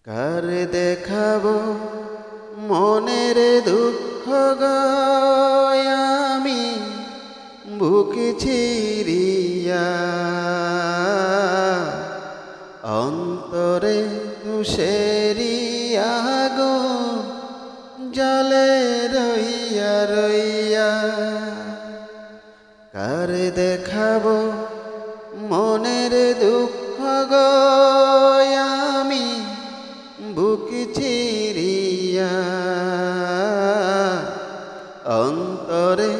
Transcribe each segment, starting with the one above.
কার দেখাবো মনের দুঃখ আমি বুক চিরিয়া অন্তরে তুষেরি আগুন জলে রইয়া রইয়া। কার দেখাবো মনের দুঃখ আমি বুক চিরিয়া অন্তরে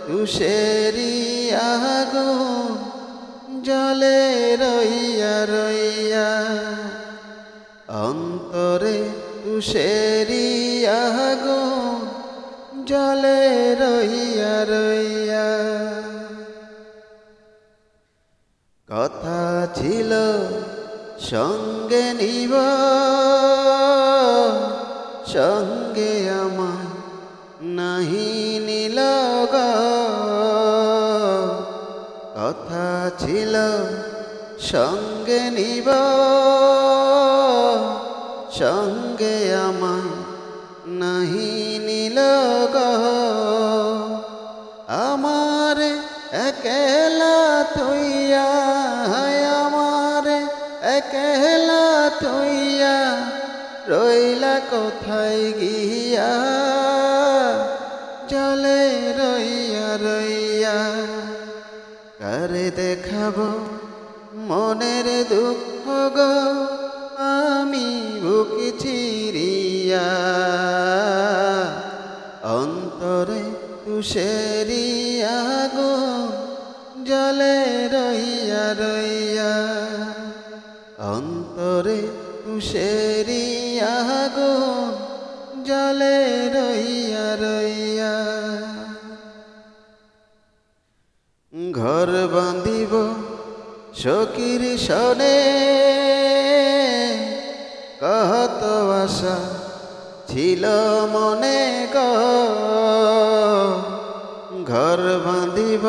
তুষেরি আগুন জলে রইয়া রইয়া। অন্তরে তুষেরি আগুন জলে রইয়া রইয়া। কথা ছিল সঙ্গে নিব সঙ্গে আমায় নাহি নিল গো। কথা ছিল সঙ্গে নিব সঙ্গে আমায় নাহি নিল গো। আমার একলা তুইয়া আমার একলা তুইয়া রইলা কোথায় গিয়া জলে রইয়া রইয়া। কার দেখাবো মনের দুঃখ গো আমি বুক চিরিয়া অন্তরে তুষেরি আগুন জলে রইয়া রইয়া। অন্তরে তুষেরি আগুন জলে রইয়া রইয়া। ঘর বাঁধিব সখীর সনে কত আশা ছিল মনে গো। ঘর বাঁধিব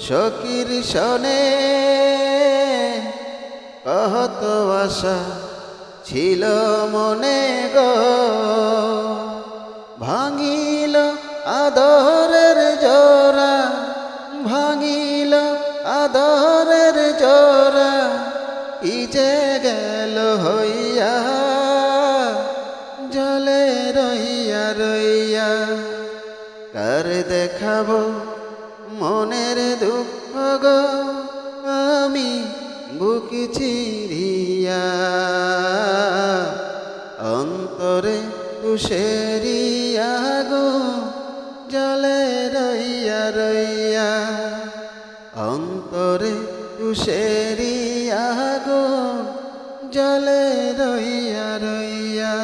সখীর সনে কত আশা ছিল মনে গো। ভাঙিল আদরের জোড়া ভাঙিল আদরের জোড়া কি যে গেল হইয়া জলে রইয়া রইয়া। কার দেখাবো মনের দুঃখ গো আমি বুক চিরিয়া অন্তরে তুষেরি আগুন জলে রইয়া রইয়া। অন্তরে তুষেরি আগুন জলে রইয়া রইয়া।